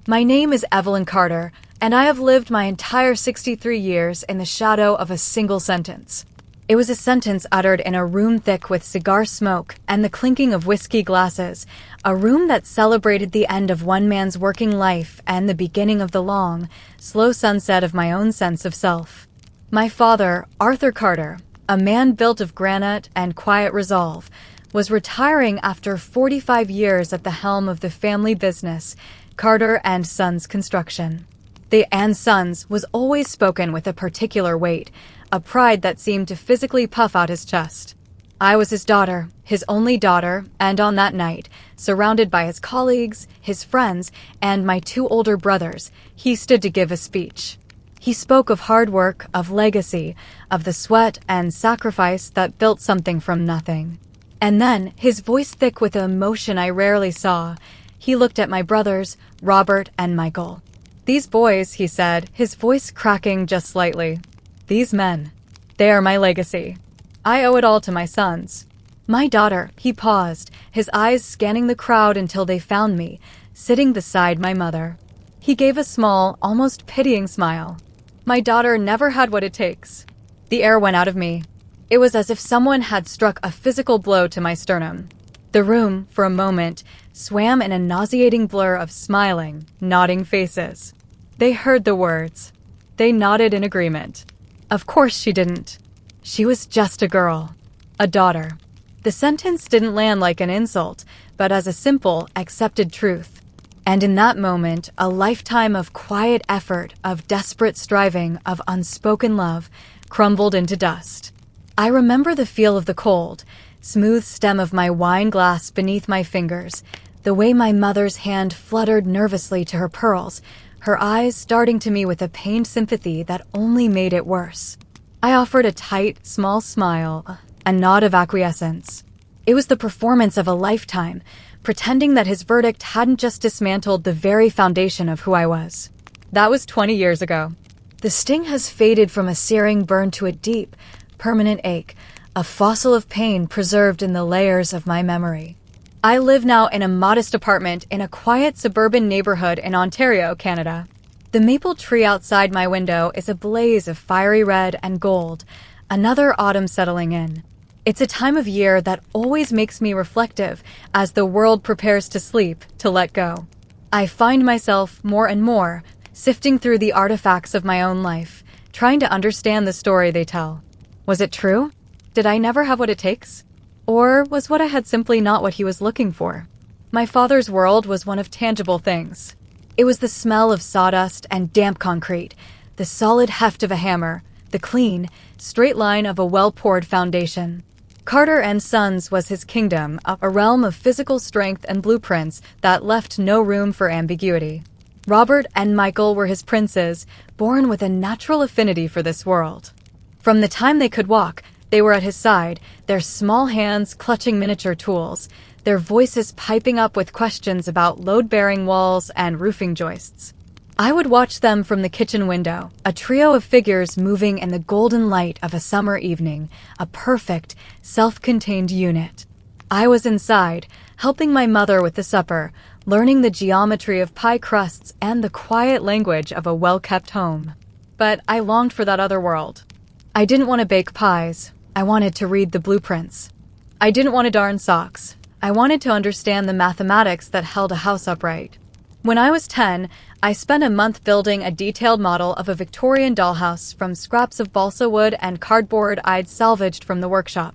My name is Evelyn Carter, and I have lived my entire 63 years in the shadow of a single sentence. It was a sentence uttered in a room thick with cigar smoke and the clinking of whiskey glasses, a room that celebrated the end of one man's working life and the beginning of the long, slow sunset of my own sense of self. My father, Arthur Carter, a man built of granite and quiet resolve, was retiring after 45 years at the helm of the family business, Carter and Sons Construction. The "and Sons" was always spoken with a particular weight, a pride that seemed to physically puff out his chest. I was his daughter, his only daughter, and on that night, surrounded by his colleagues, his friends, and my two older brothers, he stood to give a speech. He spoke of hard work, of legacy, of the sweat and sacrifice that built something from nothing. And then, his voice thick with emotion I rarely saw, he looked at my brothers, Robert and Michael. "These boys," he said, his voice cracking just slightly. "These men. They are my legacy. I owe it all to my sons. My daughter," he paused, his eyes scanning the crowd until they found me, sitting beside my mother. He gave a small, almost pitying smile. "My daughter never had what it takes." The air went out of me. It was as if someone had struck a physical blow to my sternum. The room, for a moment, swam in a nauseating blur of smiling, nodding faces. They heard the words. They nodded in agreement. Of course she didn't. She was just a girl. A daughter. The sentence didn't land like an insult, but as a simple, accepted truth. And in that moment, a lifetime of quiet effort, of desperate striving, of unspoken love, crumbled into dust. I remember the feel of the cold, smooth stem of my wine glass beneath my fingers, the way my mother's hand fluttered nervously to her pearls, her eyes darting to me with a pained sympathy that only made it worse. I offered a tight, small smile, a nod of acquiescence. It was the performance of a lifetime, pretending that his verdict hadn't just dismantled the very foundation of who I was. That was 20 years ago. The sting has faded from a searing burn to a deep, permanent ache, a fossil of pain preserved in the layers of my memory. I live now in a modest apartment in a quiet suburban neighborhood in Ontario, Canada. The maple tree outside my window is a blaze of fiery red and gold, another autumn settling in. It's a time of year that always makes me reflective as the world prepares to sleep, to let go. I find myself, more and more, sifting through the artifacts of my own life, trying to understand the story they tell. Was it true? Did I never have what it takes? Or was what I had simply not what he was looking for? My father's world was one of tangible things. It was the smell of sawdust and damp concrete, the solid heft of a hammer, the clean, straight line of a well-poured foundation. Carter and Sons was his kingdom, a realm of physical strength and blueprints that left no room for ambiguity. Robert and Michael were his princes, born with a natural affinity for this world. From the time they could walk, they were at his side, their small hands clutching miniature tools, their voices piping up with questions about load-bearing walls and roofing joists. I would watch them from the kitchen window, a trio of figures moving in the golden light of a summer evening, a perfect, self-contained unit. I was inside, helping my mother with the supper, learning the geometry of pie crusts and the quiet language of a well-kept home. But I longed for that other world. I didn't want to bake pies. I wanted to read the blueprints. I didn't want to darn socks. I wanted to understand the mathematics that held a house upright. When I was 10, I spent a month building a detailed model of a Victorian dollhouse from scraps of balsa wood and cardboard I'd salvaged from the workshop.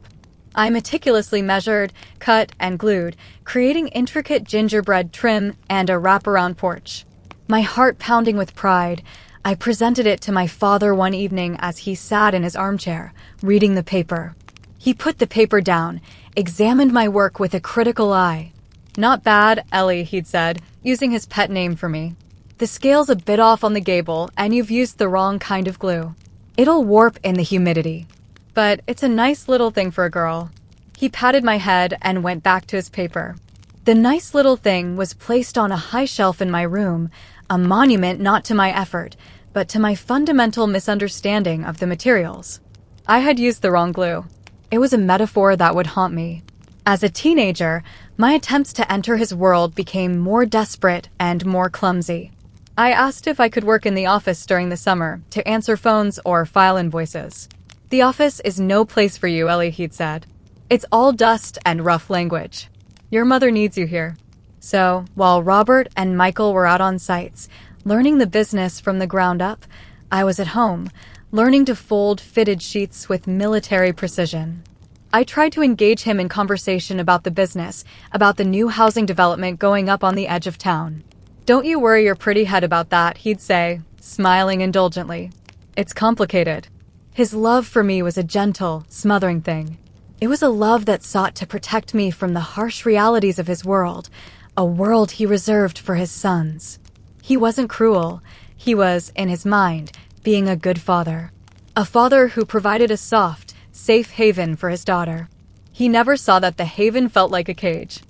I meticulously measured, cut, and glued, creating intricate gingerbread trim and a wraparound porch. My heart pounding with pride, I presented it to my father one evening as he sat in his armchair, reading the paper. He put the paper down, examined my work with a critical eye. "Not bad, Ellie," he'd said, using his pet name for me. "The scale's a bit off on the gable, and you've used the wrong kind of glue. It'll warp in the humidity. But it's a nice little thing for a girl." He patted my head and went back to his paper. The nice little thing was placed on a high shelf in my room, a monument not to my effort, but to my fundamental misunderstanding of the materials. I had used the wrong glue. It was a metaphor that would haunt me. As a teenager, my attempts to enter his world became more desperate and more clumsy. I asked if I could work in the office during the summer to answer phones or file invoices. "The office is no place for you," Ellie, he'd said. "It's all dust and rough language. Your mother needs you here." So, while Robert and Michael were out on sites, learning the business from the ground up, I was at home, learning to fold fitted sheets with military precision. I tried to engage him in conversation about the business, about the new housing development going up on the edge of town. "Don't you worry your pretty head about that," he'd say, smiling indulgently. "It's complicated." His love for me was a gentle, smothering thing. It was a love that sought to protect me from the harsh realities of his world, a world he reserved for his sons. He wasn't cruel. He was, in his mind, being a good father. A father who provided a soft, safe haven for his daughter. He never saw that the haven felt like a cage.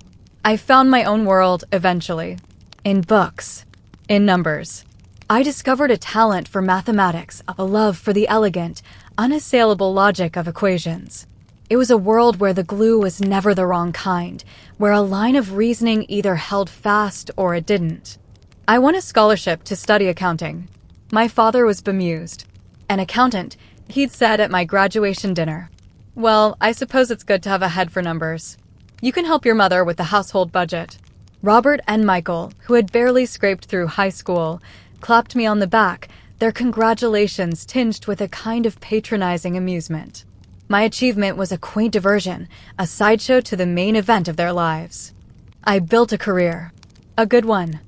I found my own world, eventually. In books. In numbers. I discovered a talent for mathematics, a love for the elegant, unassailable logic of equations. It was a world where the glue was never the wrong kind, where a line of reasoning either held fast or it didn't. I won a scholarship to study accounting. My father was bemused. "An accountant," he'd said at my graduation dinner. "Well, I suppose it's good to have a head for numbers. You can help your mother with the household budget." Robert and Michael, who had barely scraped through high school, clapped me on the back, their congratulations tinged with a kind of patronizing amusement. My achievement was a quaint diversion, a sideshow to the main event of their lives. I built a career. A good one.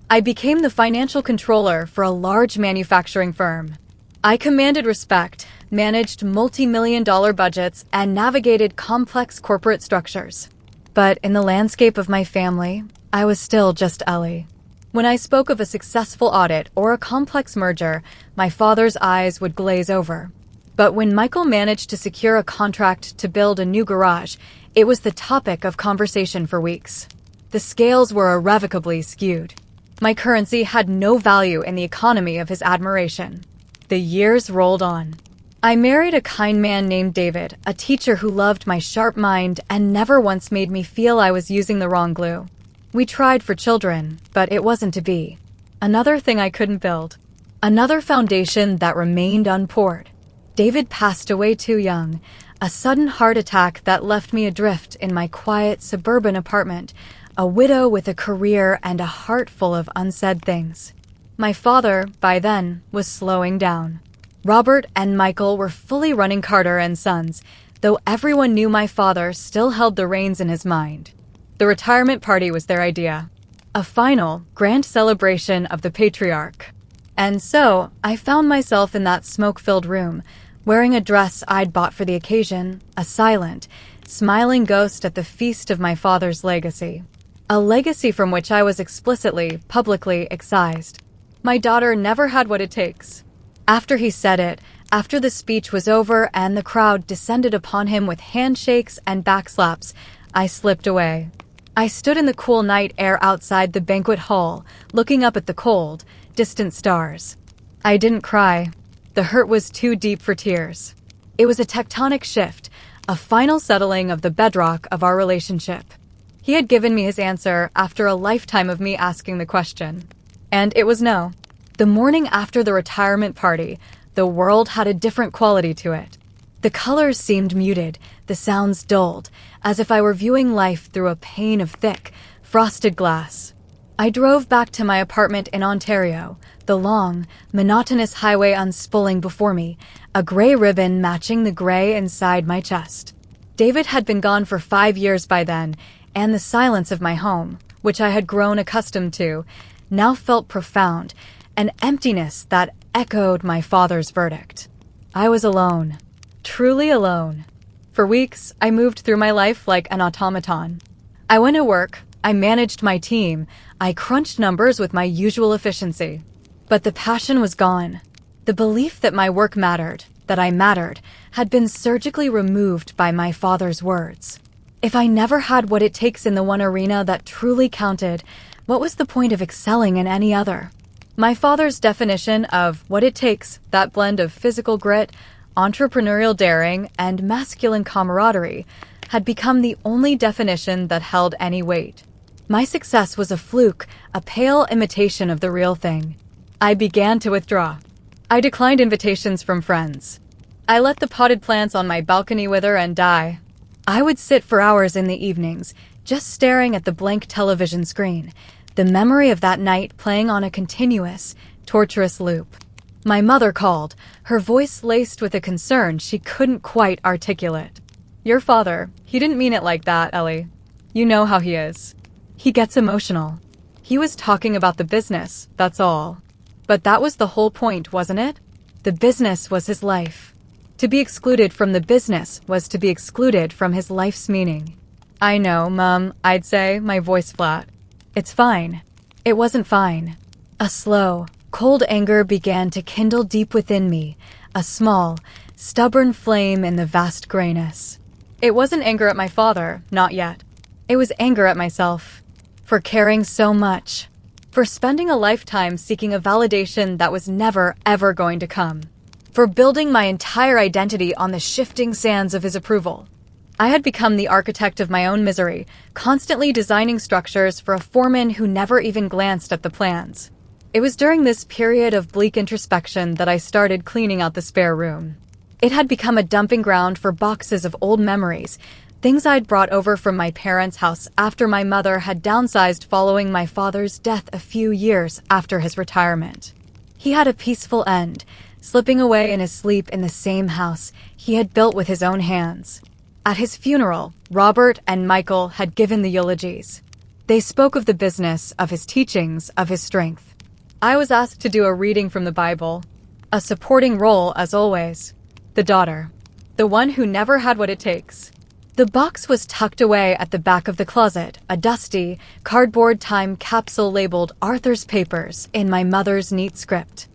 I became the financial controller for a large manufacturing firm. I commanded respect, managed multi-million-dollar budgets, and navigated complex corporate structures. But in the landscape of my family, I was still just Ellie. When I spoke of a successful audit or a complex merger, my father's eyes would glaze over. But when Michael managed to secure a contract to build a new garage, it was the topic of conversation for weeks. The scales were irrevocably skewed. My currency had no value in the economy of his admiration. The years rolled on. I married a kind man named David, a teacher who loved my sharp mind and never once made me feel I was using the wrong glue. We tried for children, but it wasn't to be. Another thing I couldn't build. Another foundation that remained unpoured. David passed away too young, a sudden heart attack that left me adrift in my quiet suburban apartment, a widow with a career and a heart full of unsaid things. My father, by then, was slowing down. Robert and Michael were fully running Carter and Sons, though everyone knew my father still held the reins in his mind. The retirement party was their idea. A final, grand celebration of the patriarch. And so, I found myself in that smoke-filled room, wearing a dress I'd bought for the occasion, a silent, smiling ghost at the feast of my father's legacy. A legacy from which I was explicitly, publicly excised. My daughter never had what it takes. After he said it, after the speech was over and the crowd descended upon him with handshakes and backslaps, I slipped away. I stood in the cool night air outside the banquet hall, looking up at the cold, distant stars. I didn't cry. The hurt was too deep for tears. It was a tectonic shift, a final settling of the bedrock of our relationship. He had given me his answer after a lifetime of me asking the question. And it was no. The morning after the retirement party, the world had a different quality to it. The colors seemed muted, the sounds dulled, as if I were viewing life through a pane of thick, frosted glass. I drove back to my apartment in Ontario, the long, monotonous highway unspooling before me, a gray ribbon matching the gray inside my chest. David had been gone for 5 years by then, and the silence of my home, which I had grown accustomed to, now felt profound, an emptiness that echoed my father's verdict. I was alone. Truly alone. For weeks, I moved through my life like an automaton. I went to work, I managed my team, I crunched numbers with my usual efficiency. But the passion was gone. The belief that my work mattered, that I mattered, had been surgically removed by my father's words. If I never had what it takes in the one arena that truly counted, what was the point of excelling in any other? My father's definition of what it takes, that blend of physical grit, entrepreneurial daring, and masculine camaraderie, had become the only definition that held any weight. My success was a fluke, a pale imitation of the real thing. I began to withdraw. I declined invitations from friends. I let the potted plants on my balcony wither and die. I would sit for hours in the evenings, just staring at the blank television screen, the memory of that night playing on a continuous, torturous loop. My mother called, her voice laced with a concern she couldn't quite articulate. "Your father, he didn't mean it like that, Ellie. You know how he is. He gets emotional. He was talking about the business, that's all." But that was the whole point, wasn't it? The business was his life. To be excluded from the business was to be excluded from his life's meaning. "I know, Mum," I'd say, my voice flat. "It's fine." It wasn't fine. A slow, cold anger began to kindle deep within me, a small, stubborn flame in the vast grayness. It wasn't anger at my father, not yet. It was anger at myself. For caring so much. For spending a lifetime seeking a validation that was never, ever going to come. For building my entire identity on the shifting sands of his approval. I had become the architect of my own misery, constantly designing structures for a foreman who never even glanced at the plans. It was during this period of bleak introspection that I started cleaning out the spare room. It had become a dumping ground for boxes of old memories, things I'd brought over from my parents' house after my mother had downsized following my father's death a few years after his retirement. He had a peaceful end, slipping away in his sleep in the same house he had built with his own hands. At his funeral, Robert and Michael had given the eulogies. They spoke of the business, of his teachings, of his strength. I was asked to do a reading from the Bible. A supporting role, as always. The daughter. The one who never had what it takes. The box was tucked away at the back of the closet, a dusty, cardboard time capsule labeled Arthur's Papers in my mother's neat script.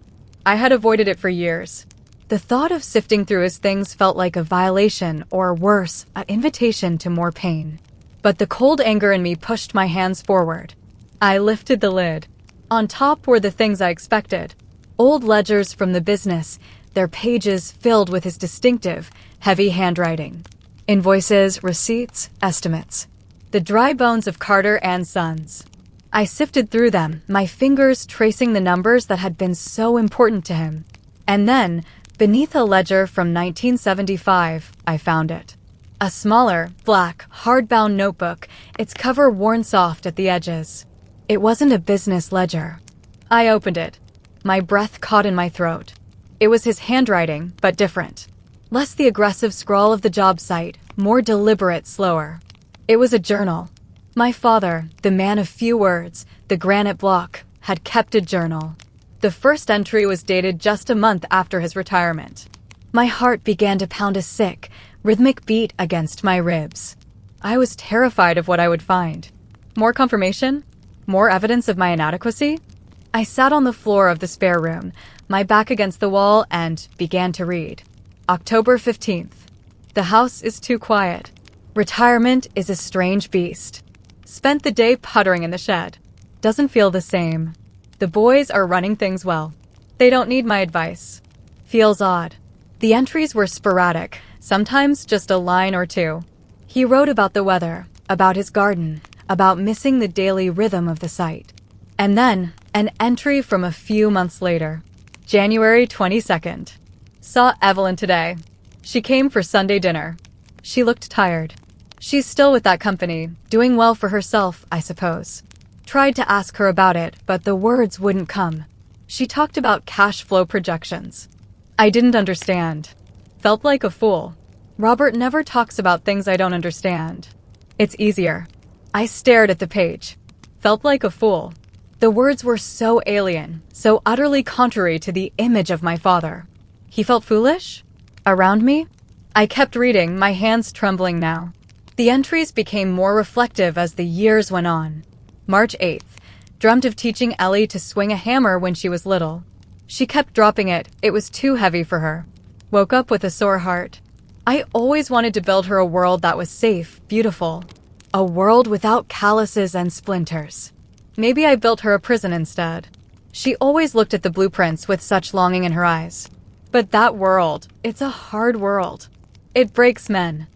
I had avoided it for years. The thought of sifting through his things felt like a violation, or worse, an invitation to more pain. But the cold anger in me pushed my hands forward. I lifted the lid. On top were the things I expected. Old ledgers from the business, their pages filled with his distinctive, heavy handwriting. Invoices, receipts, estimates. The dry bones of Carter and Sons. I sifted through them, my fingers tracing the numbers that had been so important to him. And then, beneath a ledger from 1975, I found it. A smaller, black, hardbound notebook, its cover worn soft at the edges. It wasn't a business ledger. I opened it. My breath caught in my throat. It was his handwriting, but different. Less the aggressive scrawl of the job site, more deliberate, slower. It was a journal. My father, the man of few words, the granite block, had kept a journal. The first entry was dated just a month after his retirement. My heart began to pound a sick, rhythmic beat against my ribs. I was terrified of what I would find. More confirmation? More evidence of my inadequacy? I sat on the floor of the spare room, my back against the wall, and began to read. October 15th. The house is too quiet. Retirement is a strange beast. Spent the day puttering in the shed. Doesn't feel the same. The boys are running things well. They don't need my advice. Feels odd. The entries were sporadic, sometimes just a line or two. He wrote about the weather, about his garden, about missing the daily rhythm of the site. And then, an entry from a few months later. January 22nd. Saw Evelyn today. She came for Sunday dinner. She looked tired. She's still with that company, doing well for herself, I suppose. Tried to ask her about it, but the words wouldn't come. She talked about cash flow projections. I didn't understand. Felt like a fool. Robert never talks about things I don't understand. It's easier. I stared at the page. Felt like a fool. The words were so alien, so utterly contrary to the image of my father. He felt foolish? Around me? I kept reading, my hands trembling now. The entries became more reflective as the years went on. March 8th. Dreamt of teaching Ellie to swing a hammer when she was little. She kept dropping it. It was too heavy for her. Woke up with a sore heart. I always wanted to build her a world that was safe, beautiful. A world without calluses and splinters. Maybe I built her a prison instead. She always looked at the blueprints with such longing in her eyes. But that world, it's a hard world. It breaks men.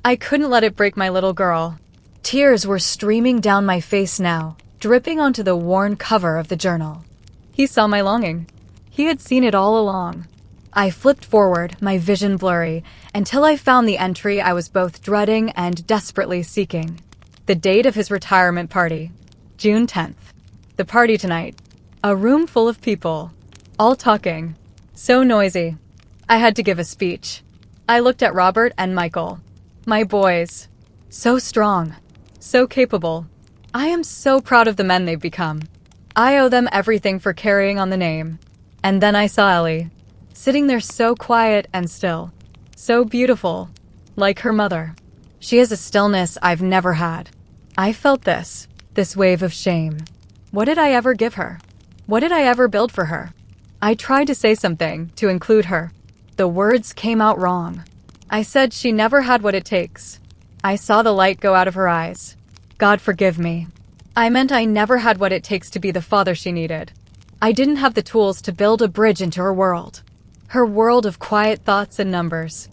I couldn't let it break my little girl. Tears were streaming down my face now, dripping onto the worn cover of the journal. He saw my longing. He had seen it all along. I flipped forward, my vision blurry, until I found the entry I was both dreading and desperately seeking. The date of his retirement party. June 10th. The party tonight. A room full of people. All talking. So noisy. I had to give a speech. I looked at Robert and Michael. My boys. So strong. So capable. I am so proud of the men they've become. I owe them everything for carrying on the name. And then I saw Ellie, sitting there so quiet and still. So beautiful. Like her mother. She has a stillness I've never had. I felt this wave of shame. What did I ever give her? What did I ever build for her? I tried to say something, to include her. The words came out wrong. I said she never had what it takes. I saw the light go out of her eyes. God forgive me. I meant I never had what it takes to be the father she needed. I didn't have the tools to build a bridge into her world. Her world of quiet thoughts and numbers.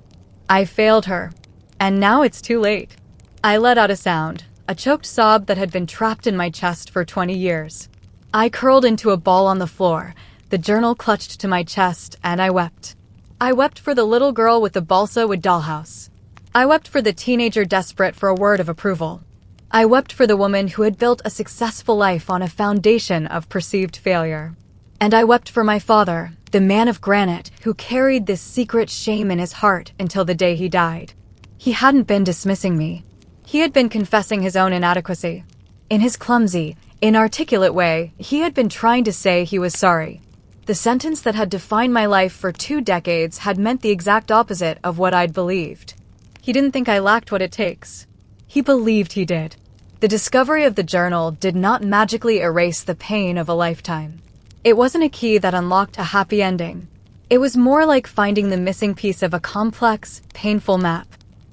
I failed her. And now it's too late. I let out a sound, a choked sob that had been trapped in my chest for 20 years. I curled into a ball on the floor, the journal clutched to my chest, and I wept. I wept for the little girl with the balsa wood dollhouse. I wept for the teenager desperate for a word of approval. I wept for the woman who had built a successful life on a foundation of perceived failure. And I wept for my father, the man of granite, who carried this secret shame in his heart until the day he died. He hadn't been dismissing me. He had been confessing his own inadequacy. In his clumsy, inarticulate way, he had been trying to say he was sorry. The sentence that had defined my life for 2 decades had meant the exact opposite of what I'd believed. He didn't think I lacked what it takes. He believed he did. The discovery of the journal did not magically erase the pain of a lifetime. It wasn't a key that unlocked a happy ending. It was more like finding the missing piece of a complex, painful map.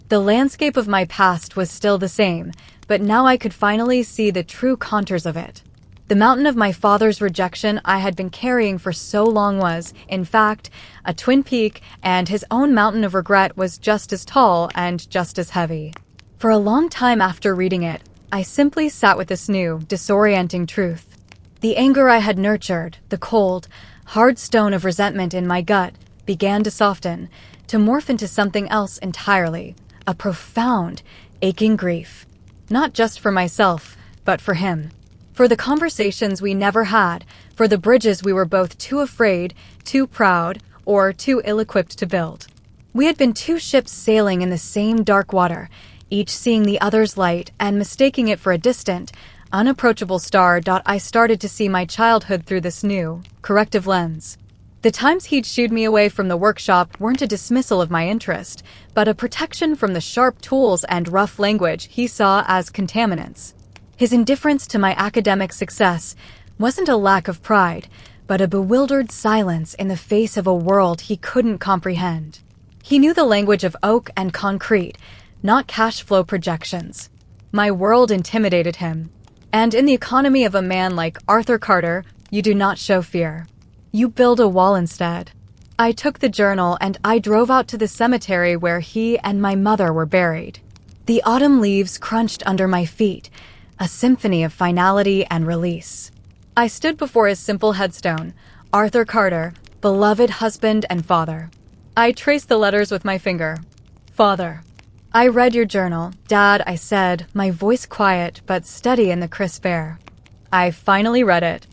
The landscape of my past was still the same, but now I could finally see the true contours of it. The mountain of my father's rejection I had been carrying for so long was, in fact, a twin peak, and his own mountain of regret was just as tall and just as heavy. For a long time after reading it, I simply sat with this new, disorienting truth. The anger I had nurtured, the cold, hard stone of resentment in my gut, began to soften, to morph into something else entirely, a profound, aching grief. Not just for myself, but for him. For the conversations we never had, for the bridges we were both too afraid, too proud, or too ill-equipped to build. We had been 2 ships sailing in the same dark water, each seeing the other's light and mistaking it for a distant, unapproachable star. I started to see my childhood through this new, corrective lens. The times he'd shooed me away from the workshop weren't a dismissal of my interest, but a protection from the sharp tools and rough language he saw as contaminants. His indifference to my academic success wasn't a lack of pride, but a bewildered silence in the face of a world he couldn't comprehend. He knew the language of oak and concrete, not cash flow projections. My world intimidated him. And in the economy of a man like Arthur Carter, you do not show fear. You build a wall instead. I took the journal and I drove out to the cemetery where he and my mother were buried. The autumn leaves crunched under my feet, a symphony of finality and release. I stood before his simple headstone, Arthur Carter, beloved husband and father. I traced the letters with my finger. Father. I read your journal, Dad, I said, my voice quiet but steady in the crisp air. I finally read it.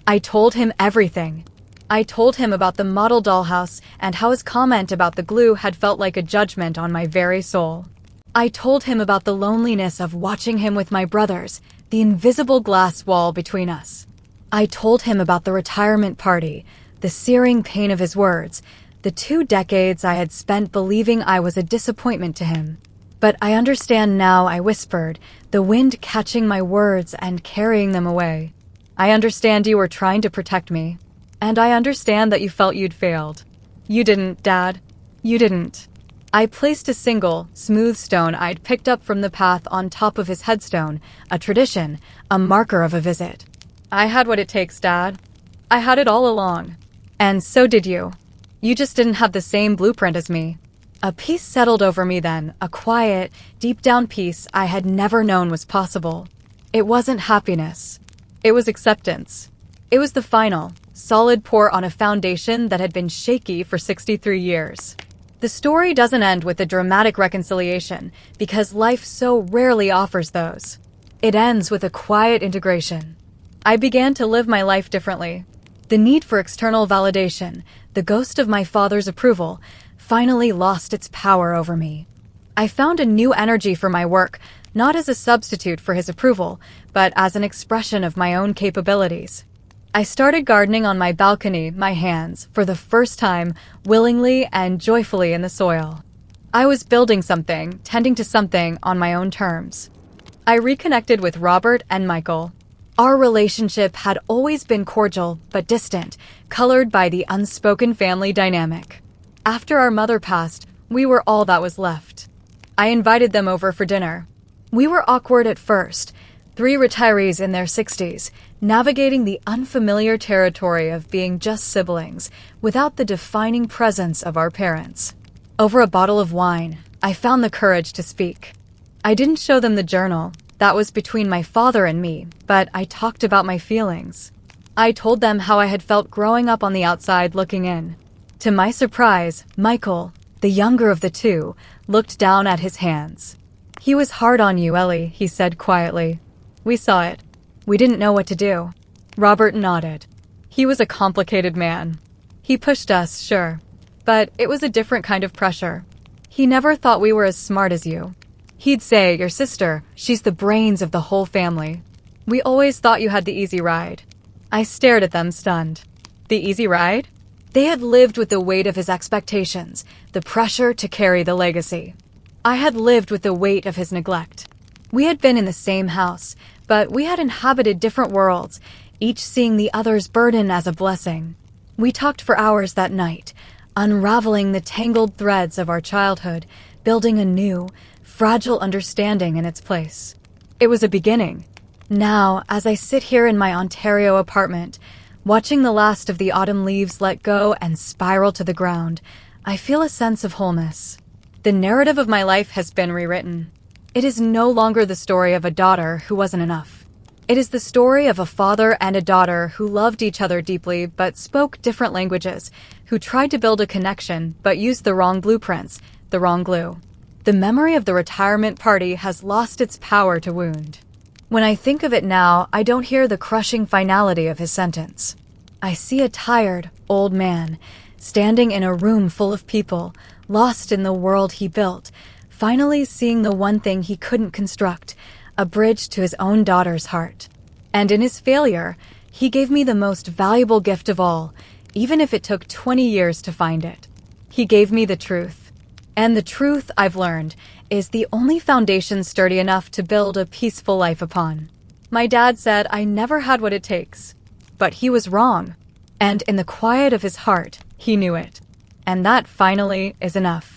I told him everything. I told him about the model dollhouse and how his comment about the glue had felt like a judgment on my very soul. I told him about the loneliness of watching him with my brothers, the invisible glass wall between us. I told him about the retirement party, the searing pain of his words, the 2 decades I had spent believing I was a disappointment to him. But I understand now, I whispered, the wind catching my words and carrying them away. I understand you were trying to protect me. And I understand that you felt you'd failed. You didn't, Dad. You didn't. I placed a single, smooth stone I'd picked up from the path on top of his headstone, a tradition, a marker of a visit. I had what it takes, Dad. I had it all along. And so did you. You just didn't have the same blueprint as me. A peace settled over me then, a quiet, deep-down peace I had never known was possible. It wasn't happiness. It was acceptance. It was the final, solid pour on a foundation that had been shaky for 63 years. The story doesn't end with a dramatic reconciliation, because life so rarely offers those. It ends with a quiet integration. I began to live my life differently. The need for external validation, the ghost of my father's approval, finally lost its power over me. I found a new energy for my work, not as a substitute for his approval, but as an expression of my own capabilities. I started gardening on my balcony, my hands, for the first time, willingly and joyfully in the soil. I was building something, tending to something on my own terms. I reconnected with Robert and Michael. Our relationship had always been cordial but distant, colored by the unspoken family dynamic. After our mother passed, we were all that was left. I invited them over for dinner. We were awkward at first, 3 retirees in their 60s, navigating the unfamiliar territory of being just siblings, without the defining presence of our parents. Over a bottle of wine, I found the courage to speak. I didn't show them the journal. That was between my father and me, but I talked about my feelings. I told them how I had felt growing up on the outside looking in. To my surprise, Michael, the younger of the two, looked down at his hands. "He was hard on you, Ellie," he said quietly. We saw it. We didn't know what to do. Robert nodded. He was a complicated man. He pushed us, sure, but it was a different kind of pressure. He never thought we were as smart as you. He'd say, "Your sister, she's the brains of the whole family. We always thought you had the easy ride." I stared at them, stunned. The easy ride? They had lived with the weight of his expectations, the pressure to carry the legacy. I had lived with the weight of his neglect. We had been in the same house, but we had inhabited different worlds, each seeing the other's burden as a blessing. We talked for hours that night, unraveling the tangled threads of our childhood, building a new, fragile understanding in its place. It was a beginning. Now, as I sit here in my Ontario apartment, watching the last of the autumn leaves let go and spiral to the ground, I feel a sense of wholeness. The narrative of my life has been rewritten. It is no longer the story of a daughter who wasn't enough. It is the story of a father and a daughter who loved each other deeply but spoke different languages, who tried to build a connection but used the wrong blueprints, the wrong glue. The memory of the retirement party has lost its power to wound. When I think of it now, I don't hear the crushing finality of his sentence. I see a tired, old man, standing in a room full of people, lost in the world he built, finally seeing the one thing he couldn't construct, a bridge to his own daughter's heart. And in his failure, he gave me the most valuable gift of all, even if it took 20 years to find it. He gave me the truth. And the truth, I've learned, is the only foundation sturdy enough to build a peaceful life upon. My dad said I never had what it takes. But he was wrong. And in the quiet of his heart, he knew it. And that finally is enough.